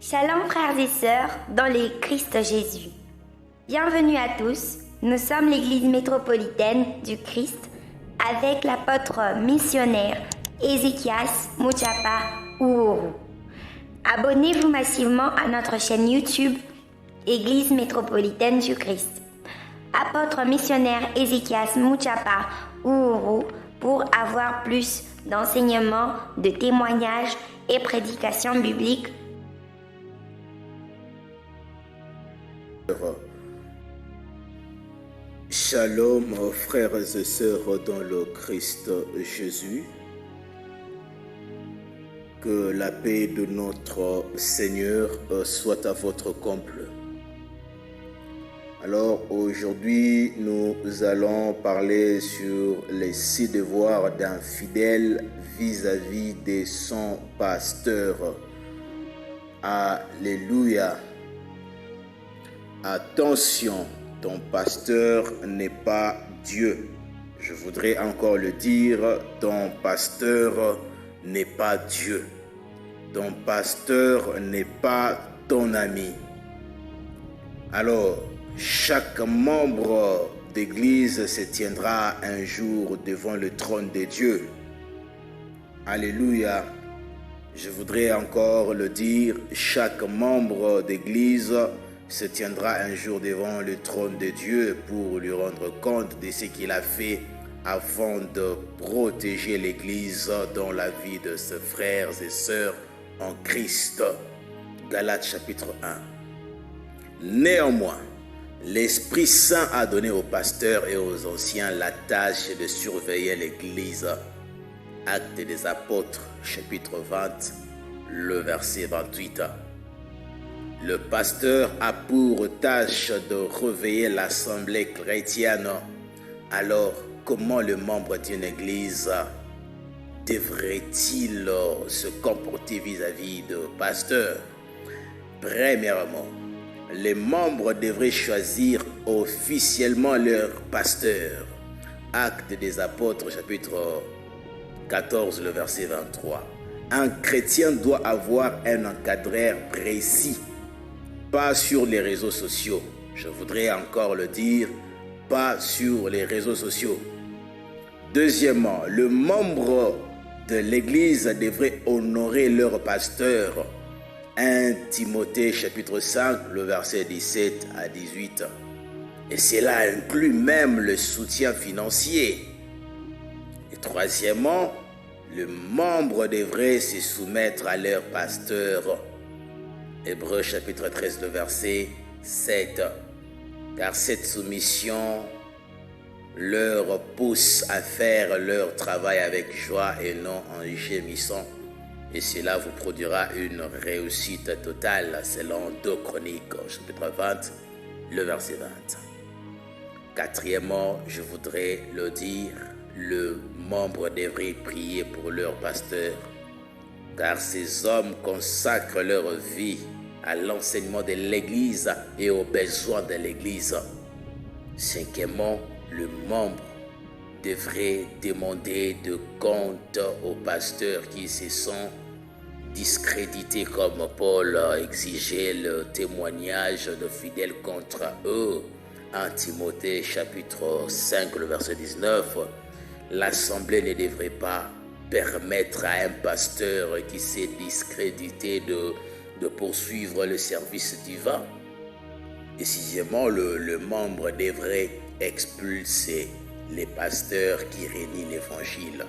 Shalom frères et sœurs dans le Christ Jésus. Bienvenue à tous, nous sommes l'église métropolitaine du Christ avec l'apôtre missionnaire Ézéchias Muchapa Uhuru. Abonnez-vous massivement à notre chaîne YouTube Église métropolitaine du Christ. Apôtre missionnaire Ézéchias Muchapa Uhuru pour avoir plus d'enseignements, de témoignages et prédications bibliques. Shalom frères et sœurs dans le Christ Jésus. Que la paix de notre Seigneur soit à votre comble. Alors aujourd'hui, nous allons parler sur les 6 devoirs d'un fidèle vis-à-vis de son pasteur. Alléluia. Attention, ton pasteur n'est pas Dieu. Je voudrais encore le dire, ton pasteur n'est pas Dieu. Ton pasteur n'est pas ton ami. Alors, chaque membre d'église se tiendra un jour devant le trône de Dieu. Alléluia. Je voudrais encore le dire, chaque membre d'église se tiendra un jour devant le trône de Dieu pour lui rendre compte de ce qu'il a fait avant de protéger l'Église dans la vie de ses frères et sœurs en Christ. Galates chapitre 1. Néanmoins, l'Esprit Saint a donné aux pasteurs et aux anciens la tâche de surveiller l'Église. Actes des Apôtres chapitre 20, le verset 28. Le pasteur a pour tâche de réveiller l'assemblée chrétienne. Alors, comment le membre d'une église devrait-il se comporter vis-à-vis du pasteur? Premièrement, les membres devraient choisir officiellement leur pasteur. Actes des Apôtres, chapitre 14, le verset 23. Un chrétien doit avoir un encadreur précis. Pas sur les réseaux sociaux. Je voudrais encore le dire, pas sur les réseaux sociaux. Deuxièmement, le membre de l'Église devrait honorer leur pasteur. 1 Timothée chapitre 5, le verset 17 à 18. Et cela inclut même le soutien financier. Et troisièmement, le membre devrait se soumettre à leur pasteur. Hébreux chapitre 13, le verset 7. Car cette soumission leur pousse à faire leur travail avec joie et non en gémissant. Et cela vous produira une réussite totale selon 2 Chroniques chapitre 20, le verset 20. Quatrièmement, je voudrais le dire, le membre devrait prier pour leur pasteur. Car ces hommes consacrent leur vie à l'enseignement de l'Église et aux besoins de l'Église. Cinquièmement, le membre devrait demander de compte aux pasteurs qui se sont discrédités comme Paul exigeait le témoignage de fidèles contre eux. 1 Timothée chapitre 5, le verset 19. L'assemblée ne devrait pas permettre à un pasteur qui s'est discrédité de poursuivre le service divin. Et sixièmement, le membre devrait expulser les pasteurs qui renient l'évangile.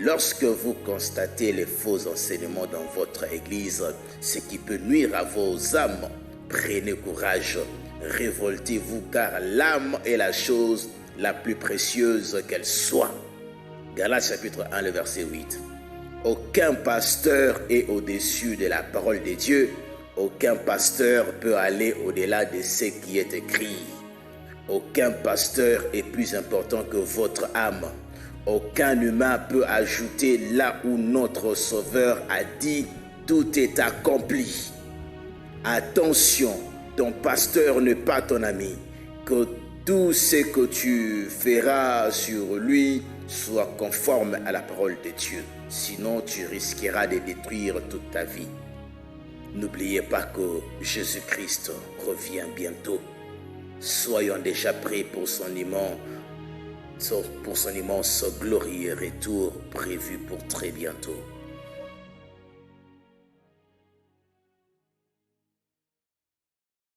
Lorsque vous constatez les faux enseignements dans votre église, ce qui peut nuire à vos âmes, prenez courage, révoltez-vous, car l'âme est la chose la plus précieuse qu'elle soit. Galates chapitre 1, le verset 8. Aucun pasteur est au-dessus de la parole de Dieu. Aucun pasteur peut aller au-delà de ce qui est écrit. Aucun pasteur est plus important que votre âme. Aucun humain peut ajouter là où notre Sauveur a dit « Tout est accompli ». Attention, ton pasteur n'est pas ton ami. Que tout ce que tu feras sur lui soit conforme à la parole de Dieu. Sinon, tu risqueras de détruire toute ta vie. N'oubliez pas que Jésus-Christ revient bientôt. Soyons déjà prêts pour son immense glorieux retour prévu pour très bientôt.